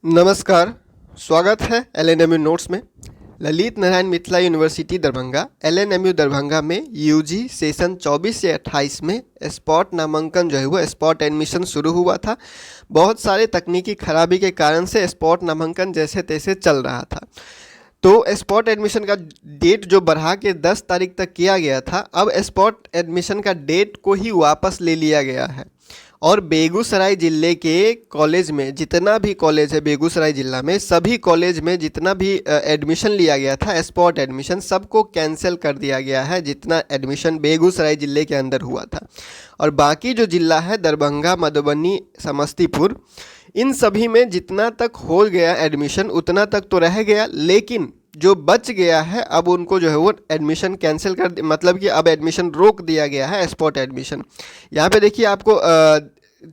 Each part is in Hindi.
नमस्कार, स्वागत है एलएनएमयू नोट्स में। ललित नारायण मिथिला यूनिवर्सिटी दरभंगा एलएनएमयू दरभंगा में यूजी सेशन 24 से 28 में स्पॉट नामांकन जो है वो स्पॉट एडमिशन शुरू हुआ था। बहुत सारे तकनीकी खराबी के कारण से स्पॉट नामांकन जैसे तैसे चल रहा था। तो स्पॉट एडमिशन का डेट जो बढ़ा के 10 तारीख तक किया गया था, अब स्पॉट एडमिशन का डेट को ही वापस ले लिया गया है। और बेगूसराय ज़िले के कॉलेज में जितना भी कॉलेज है बेगूसराय ज़िला में, सभी कॉलेज में जितना भी एडमिशन लिया गया था स्पॉट एडमिशन, सबको कैंसिल कर दिया गया है जितना एडमिशन बेगूसराय ज़िले के अंदर हुआ था। और बाकी जो ज़िला है दरभंगा, मधुबनी, समस्तीपुर, इन सभी में जितना तक हो गया एडमिशन उतना तक तो रह गया, लेकिन जो बच गया है अब उनको जो है वो एडमिशन कैंसिल कर, मतलब कि अब एडमिशन रोक दिया गया है स्पॉट एडमिशन। यहाँ पे देखिए आपको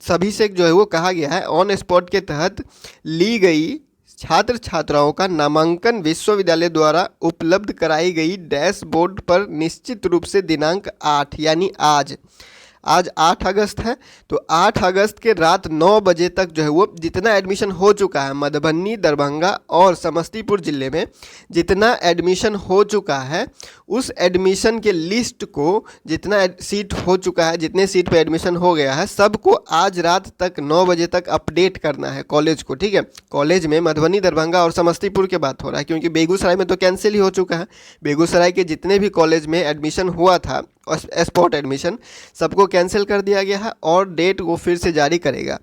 सभी से जो है वो कहा गया है ऑन स्पॉट के तहत ली गई छात्र छात्राओं का नामांकन विश्वविद्यालय द्वारा उपलब्ध कराई गई डैशबोर्ड पर निश्चित रूप से दिनांक 8 यानी आज 8 अगस्त है, तो 8 अगस्त के रात 9 बजे तक जो है वो जितना एडमिशन हो चुका है मधुबनी, दरभंगा और समस्तीपुर ज़िले में जितना एडमिशन हो चुका है, उस एडमिशन के लिस्ट को जितना सीट हो चुका है, जितने सीट पे एडमिशन हो गया है, सबको आज रात तक 9 बजे तक अपडेट करना है कॉलेज को। ठीक है, कॉलेज में मधुबनी, दरभंगा और समस्तीपुर के बात हो रहा है, क्योंकि बेगूसराय में तो कैंसिल ही हो चुका है। बेगूसराय के जितने भी कॉलेज में एडमिशन हुआ था स्पॉट एडमिशन, सबको कैंसिल कर दिया गया है और डेट वो फिर से जारी करेगा।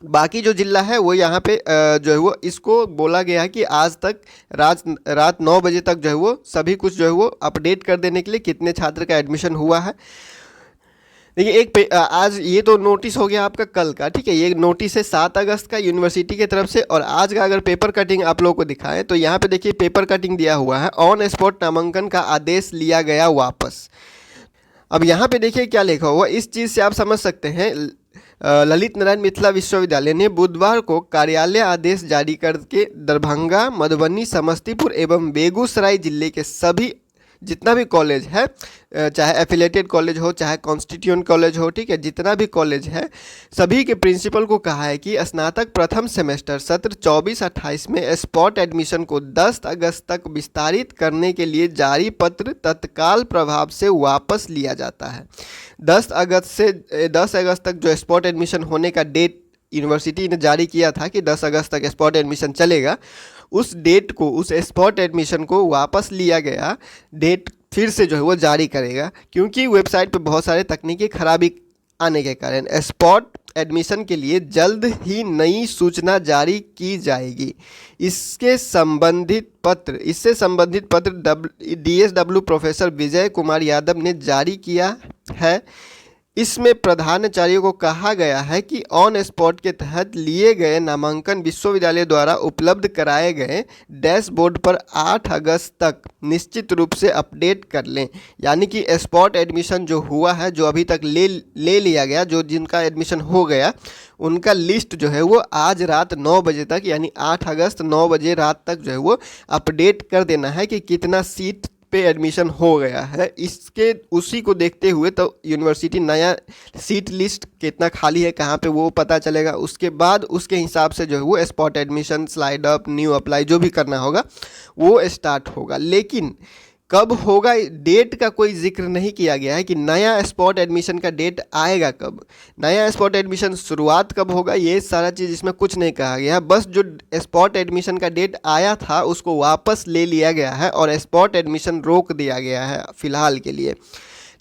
बाकी जो जिला है वो यहाँ पे जो है वो इसको बोला गया है कि आज तक रात 9 बजे तक जो है वो सभी कुछ जो है वो अपडेट कर देने के लिए कितने छात्र का एडमिशन हुआ है। देखिए आज ये तो नोटिस हो गया आपका कल का, ठीक है, ये नोटिस है 7 अगस्त का यूनिवर्सिटी की तरफ से। और आज का अगर पेपर कटिंग आप लोगों को दिखाएं तो यहाँ पे देखिए पेपर कटिंग दिया हुआ है, ऑन स्पॉट नामांकन का आदेश लिया गया वापस। अब यहाँ पे देखिए क्या लिखा हुआ, इस चीज़ से आप समझ सकते हैं ललित नारायण मिथिला विश्वविद्यालय ने बुधवार को कार्यालय आदेश जारी करके दरभंगा, मधुबनी, समस्तीपुर एवं बेगूसराय जिले के सभी जितना भी कॉलेज है, चाहे एफिलेटेड कॉलेज हो चाहे कॉन्स्टिट्यूएंट कॉलेज हो, ठीक है, जितना भी कॉलेज है, सभी के प्रिंसिपल को कहा है कि स्नातक प्रथम सेमेस्टर सत्र 24-28 में स्पॉट एडमिशन को 10 अगस्त तक विस्तारित करने के लिए जारी पत्र तत्काल प्रभाव से वापस लिया जाता है। 10 अगस्त तक जो स्पॉट एडमिशन होने का डेट यूनिवर्सिटी ने जारी किया था कि 10 अगस्त तक स्पॉट एडमिशन चलेगा, उस डेट को, उस स्पॉट एडमिशन को वापस लिया गया, डेट फिर से जो है वो जारी करेगा, क्योंकि वेबसाइट पे बहुत सारे तकनीकी खराबी आने के कारण स्पॉट एडमिशन के लिए जल्द ही नई सूचना जारी की जाएगी। इससे संबंधित पत्र डीएसडब्ल्यू प्रोफेसर विजय कुमार यादव ने जारी किया है। इसमें प्रधानाचार्य को कहा गया है कि ऑन स्पॉट के तहत लिए गए नामांकन विश्वविद्यालय द्वारा उपलब्ध कराए गए डैशबोर्ड पर 8 अगस्त तक निश्चित रूप से अपडेट कर लें। यानी कि स्पॉट एडमिशन जो हुआ है, जो अभी तक ले लिया गया, जो जिनका एडमिशन हो गया, उनका लिस्ट जो है वो आज रात 9 बजे तक यानी 8 अगस्त 9 बजे रात तक जो है वो अपडेट कर देना है कि कितना सीट पे एडमिशन हो गया है। इसके उसी को देखते हुए तो यूनिवर्सिटी नया सीट लिस्ट कितना खाली है, कहाँ पे, वो पता चलेगा। उसके बाद उसके हिसाब से जो है वो spot admission, slide up, new apply जो भी करना होगा वो स्टार्ट होगा। लेकिन कब होगा, डेट का कोई जिक्र नहीं किया गया है कि नया स्पॉट एडमिशन का डेट आएगा कब, नया स्पॉट एडमिशन शुरुआत कब होगा, ये सारा चीज़ इसमें कुछ नहीं कहा गया है। बस जो स्पॉट एडमिशन का डेट आया था उसको वापस ले लिया गया है और स्पॉट एडमिशन रोक दिया गया है फिलहाल के लिए।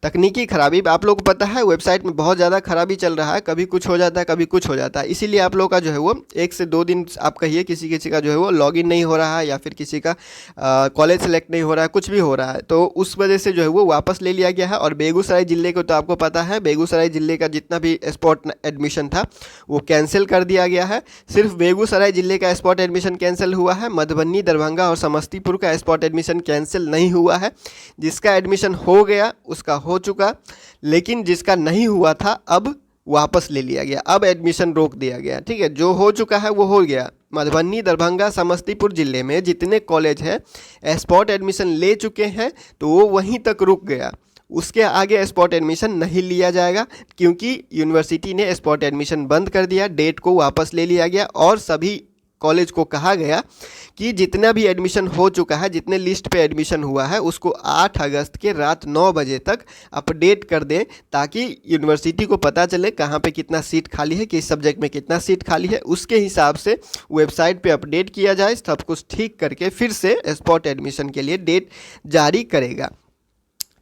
तकनीकी खराबी, आप लोगों को पता है वेबसाइट में बहुत ज़्यादा खराबी चल रहा है, कभी कुछ हो जाता है कभी कुछ हो जाता है, इसीलिए आप लोग का जो है वो 1 से 2 दिन आप कहिए किसी का जो है वो लॉगिन नहीं हो रहा है या फिर किसी का कॉलेज सेलेक्ट नहीं हो रहा है, कुछ भी हो रहा है, तो उस वजह से जो है वो वापस ले लिया गया है। और बेगूसराय ज़िले को तो आपको पता है, बेगूसराय ज़िले का जितना भी स्पॉट एडमिशन था वो कैंसिल कर दिया गया है। सिर्फ बेगूसराय ज़िले का स्पॉट एडमिशन कैंसिल हुआ है, मधुबनी, दरभंगा और समस्तीपुर का स्पॉट एडमिशन कैंसिल नहीं हुआ है। जिसका एडमिशन हो गया उसका हो चुका, लेकिन जिसका नहीं हुआ था अब वापस ले लिया गया, अब एडमिशन रोक दिया गया। ठीक है, जो हो चुका है वो हो गया। मधुबनी, दरभंगा, समस्तीपुर जिले में जितने कॉलेज है स्पॉट एडमिशन ले चुके हैं तो वो वहीं तक रुक गया, उसके आगे स्पॉट एडमिशन नहीं लिया जाएगा, क्योंकि यूनिवर्सिटी ने स्पॉट एडमिशन बंद कर दिया, डेट को वापस ले लिया गया और सभी कॉलेज को कहा गया कि जितना भी एडमिशन हो चुका है, जितने लिस्ट पे एडमिशन हुआ है, उसको 8 अगस्त के रात 9 बजे तक अपडेट कर दें, ताकि यूनिवर्सिटी को पता चले कहाँ पे कितना सीट खाली है, किस सब्जेक्ट में कितना सीट खाली है। उसके हिसाब से वेबसाइट पे अपडेट किया जाए, सब कुछ ठीक करके फिर से स्पॉट एडमिशन के लिए डेट जारी करेगा।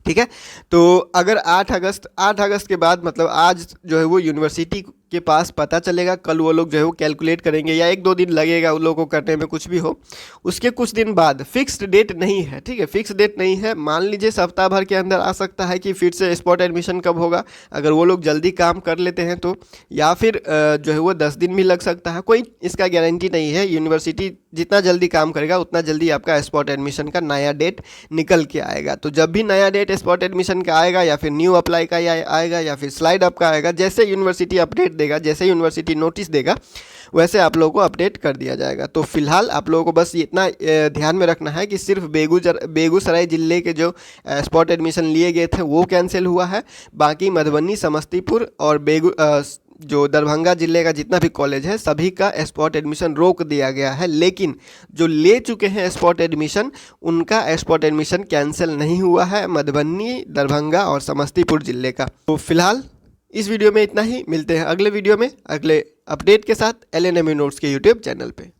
ठीक है, तो अगर 8 अगस्त के बाद, मतलब आज जो है वो यूनिवर्सिटी के पास पता चलेगा, कल वो लोग जो है वो कैलकुलेट करेंगे, या 1-2 दिन लगेगा उन लोगों को करने में, कुछ भी हो। उसके कुछ दिन बाद, फिक्स्ड डेट नहीं है, ठीक है, फिक्स डेट नहीं है। मान लीजिए सप्ताह भर के अंदर आ सकता है कि फिर से स्पॉट एडमिशन कब होगा, अगर वो लोग जल्दी काम कर लेते हैं तो, या फिर जो है वो 10 दिन भी लग सकता है, कोई इसका गारंटी नहीं है। यूनिवर्सिटी जितना जल्दी काम करेगा उतना जल्दी आपका स्पॉट एडमिशन का नया डेट निकल के आएगा। तो जब भी नया डेट स्पॉट एडमिशन का आएगा, या फिर न्यू अप्लाई का आएगा, या फिर स्लाइड अप का आएगा, जैसे यूनिवर्सिटी अपडेट देगा, जैसे यूनिवर्सिटी नोटिस देगा, वैसे आप लोगों को अपडेट कर दिया जाएगा। तो फिलहाल आप लोगों को बस इतना ध्यान में रखना है कि सिर्फ बेगूसराय ज़िले के जो स्पॉट एडमिशन लिए गए थे वो कैंसिल हुआ है। बाकी मधुबनी, समस्तीपुर और जो दरभंगा ज़िले का जितना भी कॉलेज है, सभी का स्पॉट एडमिशन रोक दिया गया है। लेकिन जो ले चुके हैं स्पॉट एडमिशन, उनका स्पॉट एडमिशन कैंसिल नहीं हुआ है, मधुबनी, दरभंगा और समस्तीपुर ज़िले का। तो फिलहाल इस वीडियो में इतना ही। मिलते हैं अगले वीडियो में अगले अपडेट के साथ LNMU नोट्स के यूट्यूब चैनल पे।